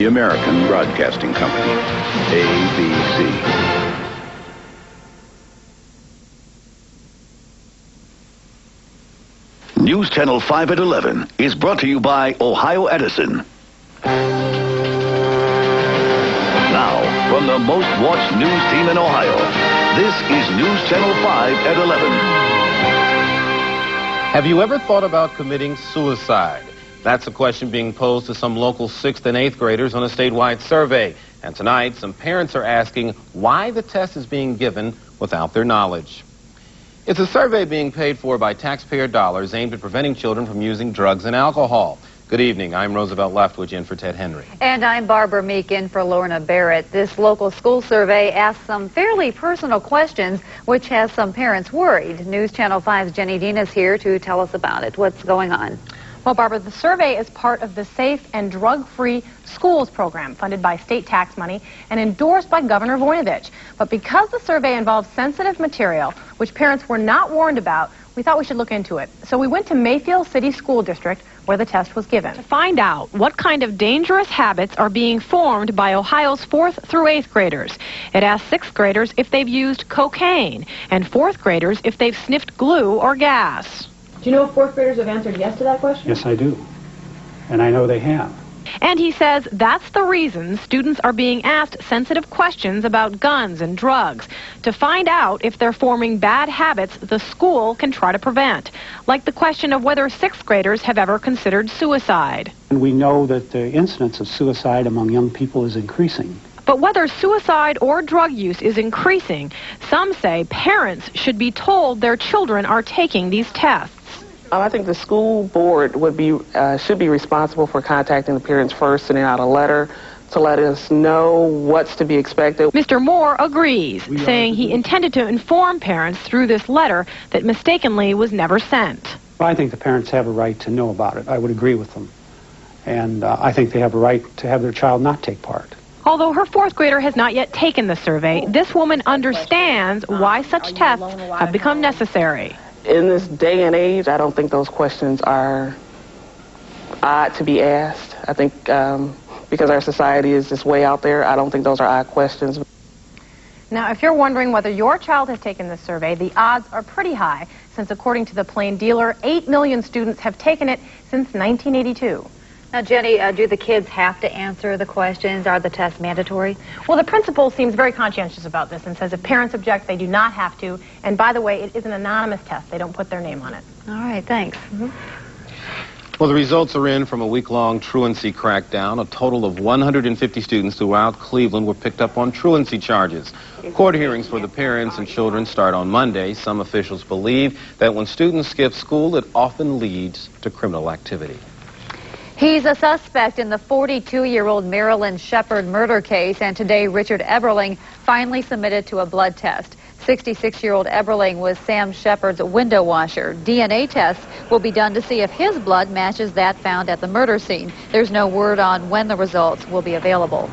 The American Broadcasting Company, ABC. News Channel 5 at 11 is brought to you by Ohio Edison. Now, from the most watched news team in Ohio, this is News Channel 5 at 11. Have you ever thought about committing suicide? That's a question being posed to some local 6th and 8th graders on a statewide survey. And tonight, some parents are asking why the test is being given without their knowledge. It's a survey being paid for by taxpayer dollars aimed at preventing children from using drugs and alcohol. Good evening. I'm Roosevelt Leftwich in for Ted Henry. And I'm Barbara Meek in for Lorna Barrett. This local school survey asked some fairly personal questions, which has some parents worried. News Channel 5's Jenny Dean is here to tell us about it. What's going on? Well, Barbara, the survey is part of the Safe and Drug-Free Schools program funded by state tax money and endorsed by Governor Voinovich. But because the survey involves sensitive material, which parents were not warned about, we thought we should look into it. So we went to Mayfield City School District, where the test was given, to find out what kind of dangerous habits are being formed by Ohio's 4th through 8th graders. It asked 6th graders if they've used cocaine and 4th graders if they've sniffed glue or gas. Do you know if 4th graders have answered yes to that question? Yes, I do. And I know they have. And he says that's the reason students are being asked sensitive questions about guns and drugs, to find out if they're forming bad habits the school can try to prevent, like the question of whether 6th graders have ever considered suicide. And we know that the incidence of suicide among young people is increasing. But whether suicide or drug use is increasing, some say parents should be told their children are taking these tests. I think the school board should be responsible for contacting the parents first, sending out a letter to let us know what's to be expected. Mr. Moore agrees, saying he intended to inform parents through this letter that mistakenly was never sent. I think the parents have a right to know about it. I would agree with them. And I think they have a right to have their child not take part. Although her 4th grader has not yet taken the survey, this woman understands why such tests have become necessary. In this day and age, I don't think those questions are odd to be asked. I think because our society is just way out there, I don't think those are odd questions. Now, if you're wondering whether your child has taken this survey, the odds are pretty high, since according to the Plain Dealer, 8 million students have taken it since 1982. Now, Jenny, do the kids have to answer the questions? Are the tests mandatory? Well, the principal seems very conscientious about this and says if parents object, they do not have to. And by the way, it is an anonymous test. They don't put their name on it. All right, thanks. Well, the results are in from a week-long truancy crackdown. A total of 150 students throughout Cleveland were picked up on truancy charges. Court hearings for the parents and children start on Monday. Some officials believe that when students skip school, it often leads to criminal activity. He's a suspect in the 42-year-old Marilyn Shepard murder case, and today Richard Eberling finally submitted to a blood test. 66-year-old Eberling was Sam Shepard's window washer. DNA tests will be done to see if his blood matches that found at the murder scene. There's no word on when the results will be available.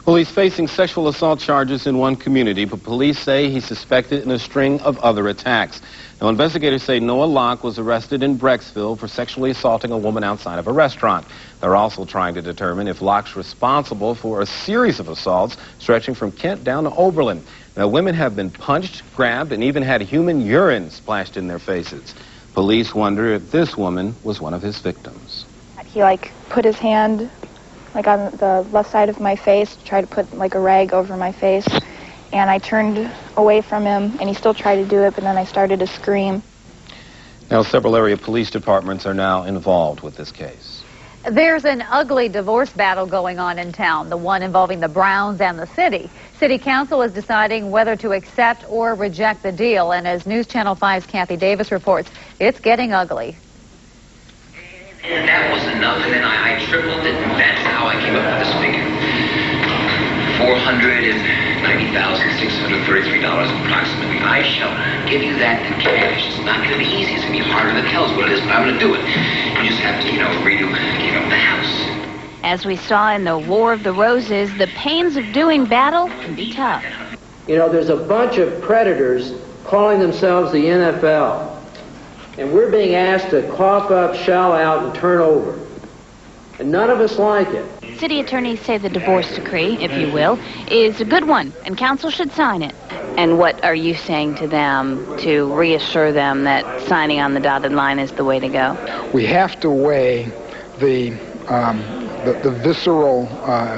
Well, he's facing sexual assault charges in one community, but police say he's suspected in a string of other attacks. Now, investigators say Noah Locke was arrested in Brecksville for sexually assaulting a woman outside of a restaurant. They're also trying to determine if Locke's responsible for a series of assaults stretching from Kent down to Oberlin. Now, women have been punched, grabbed, and even had human urine splashed in their faces. Police wonder if this woman was one of his victims. He, put his hand, on the left side of my face, tried to put, a rag over my face. And I turned away from him, and he still tried to do it, but then I started to scream. Now, several area police departments are now involved with this case. There's an ugly divorce battle going on in town, the one involving the Browns and the city. City Council is deciding whether to accept or reject the deal, and as News Channel 5's Kathy Davis reports, it's getting ugly. And that was enough, and then I tripled it, and that's how I came up with this figure. $490,633 approximately. I shall give you that in cash. It's not going to be easy. It's going to be harder than hell is what it is, but I'm going to do it. You just have to, redo, the house. As we saw in the War of the Roses, the pains of doing battle can be tough. There's a bunch of predators calling themselves the NFL. And we're being asked to cough up, shell out, and turn over. And none of us like it. City attorneys say the divorce decree, if you will, is a good one, and council should sign it. And what are you saying to them to reassure them that signing on the dotted line is the way to go? We have to weigh the visceral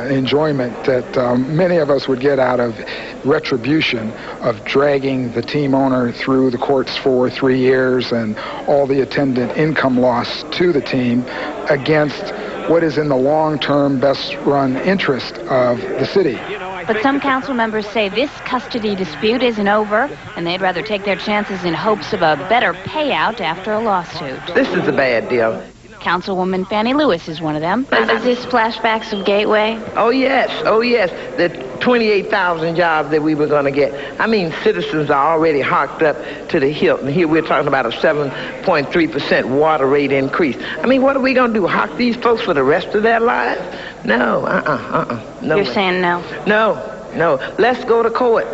enjoyment that many of us would get out of retribution of dragging the team owner through the courts for 3 years and all the attendant income loss to the team against what is in the long-term best-run interest of the city. But some council members say this custody dispute isn't over, and they'd rather take their chances in hopes of a better payout after a lawsuit. This is a bad deal. Councilwoman Fannie Lewis is one of them. Is this flashbacks of Gateway? Oh, yes. Oh, yes. The 28,000 jobs that we were going to get. I mean, citizens are already hocked up to the hilt. And here we're talking about a 7.3% water rate increase. I mean, what are we going to do, hock these folks for the rest of their lives? No, no. You're saying no? No. Let's go to court.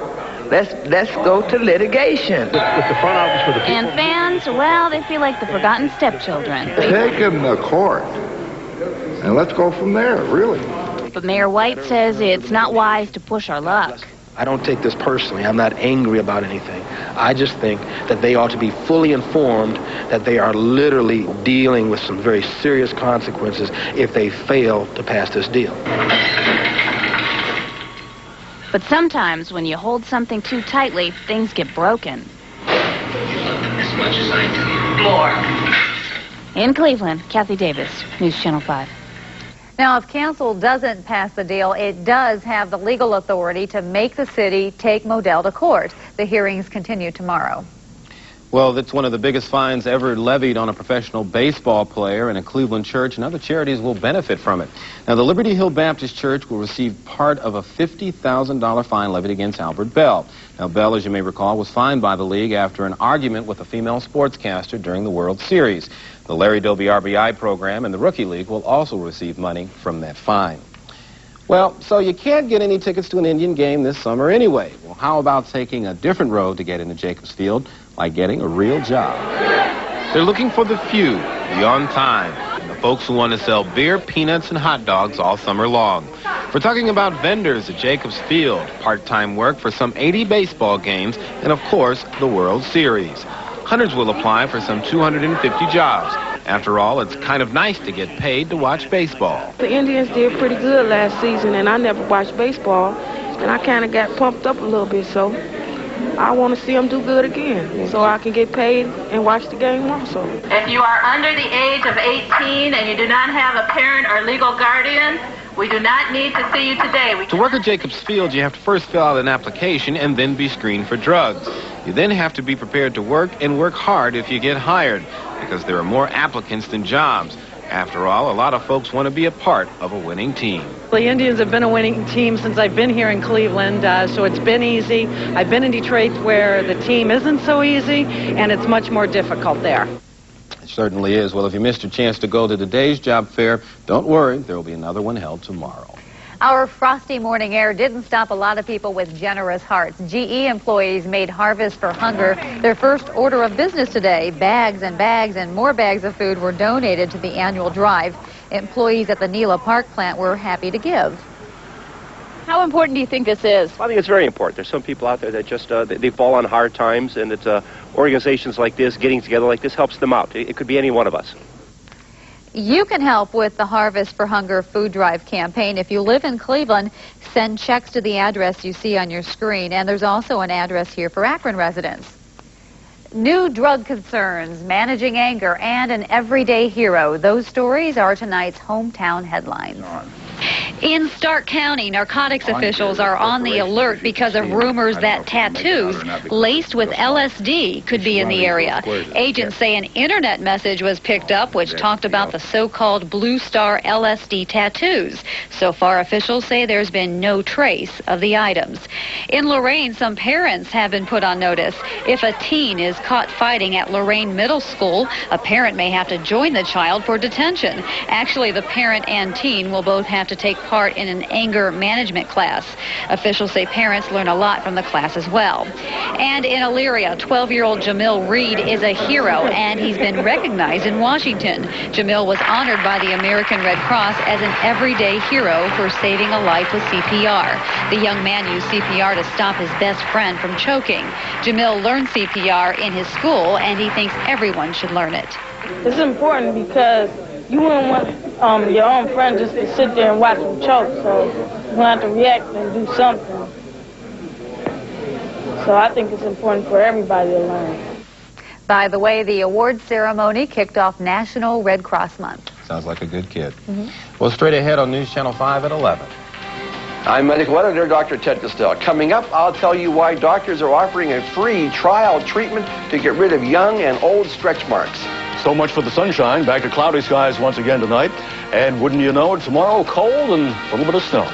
Let's go to litigation. With the front office for the people. And fans, well, they feel like the forgotten stepchildren. Take them to court, and let's go from there, really. But Mayor White says it's not wise to push our luck. I don't take this personally. I'm not angry about anything. I just think that they ought to be fully informed that they are literally dealing with some very serious consequences if they fail to pass this deal. But sometimes when you hold something too tightly, things get broken. As much as I do. More. In Cleveland, Kathy Davis, News Channel 5. Now, if council doesn't pass the deal, it does have the legal authority to make the city take Modell to court. The hearings continue tomorrow. Well, that's one of the biggest fines ever levied on a professional baseball player, and a Cleveland church and other charities will benefit from it. Now, the Liberty Hill Baptist Church will receive part of a $50,000 fine levied against Albert Bell. Now, Bell, as you may recall, was fined by the league after an argument with a female sportscaster during the World Series. The Larry Doby RBI program and the Rookie League will also receive money from that fine. Well, so you can't get any tickets to an Indian game this summer anyway. Well, how about taking a different road to get into Jacobs Field? Like getting a real job. They're looking for the few, the on time, and the folks who want to sell beer, peanuts, and hot dogs all summer long. We're talking about vendors at Jacobs Field, part-time work for some 80 baseball games, and of course, the World Series. Hundreds will apply for some 250 jobs. After all, it's kind of nice to get paid to watch baseball. The Indians did pretty good last season, and I never watched baseball, and I kind of got pumped up a little bit, so I want to see them do good again so I can get paid and watch the game also. If you are under the age of 18 and you do not have a parent or legal guardian, we do not need to see you today. To work at Jacobs Field, you have to first fill out an application and then be screened for drugs. You then have to be prepared to work and work hard if you get hired, because there are more applicants than jobs. After all, a lot of folks want to be a part of a winning team. The Indians have been a winning team since I've been here in Cleveland, so it's been easy. I've been in Detroit where the team isn't so easy, and it's much more difficult there. It certainly is. Well, if you missed your chance to go to today's job fair, don't worry, there will be another one held tomorrow. Our frosty morning air didn't stop a lot of people with generous hearts. GE employees made Harvest for Hunger their first order of business today. Bags and bags and more bags of food were donated to the annual drive. Employees at the Nela Park plant were happy to give. How important do you think this is? I think it's very important. There's some people out there that just they fall on hard times, and it's organizations like this, getting together like this, helps them out. It could be any one of us. You can help with the Harvest for Hunger food drive campaign. If you live in Cleveland, send checks to the address you see on your screen. And there's also an address here for Akron residents. New drug concerns, managing anger, and an everyday hero. Those stories are tonight's hometown headlines. In Stark County, narcotics officials are on the alert because of rumors that tattoos laced with LSD could be in the area. Agents say an internet message was picked up which talked about the so-called Blue Star LSD tattoos. So far, officials say there's been no trace of the items. In Lorain, some parents have been put on notice. If a teen is caught fighting at Lorain Middle School, a parent may have to join the child for detention. Actually, the parent and teen will both have to to take part in an anger management class. Officials say parents learn a lot from the class as well. And in Elyria, 12-year-old Jamil Reed is a hero, and he's been recognized in Washington. Jamil was honored by the American Red Cross as an everyday hero for saving a life with CPR. The young man used CPR to stop his best friend from choking. Jamil learned CPR in his school, and he thinks everyone should learn it. It's important because you wouldn't want your own friend just to sit there and watch him choke, so you're going to have to react and do something. So I think it's important for everybody to learn. By the way, the award ceremony kicked off National Red Cross Month. Sounds like a good kid. Well, straight ahead on News Channel 5 at 11. I'm medical editor Dr. Ted Costello. Coming up, I'll tell you why doctors are offering a free trial treatment to get rid of young and old stretch marks. So much for the sunshine. Back to cloudy skies once again tonight. And wouldn't you know it, tomorrow cold and a little bit of snow.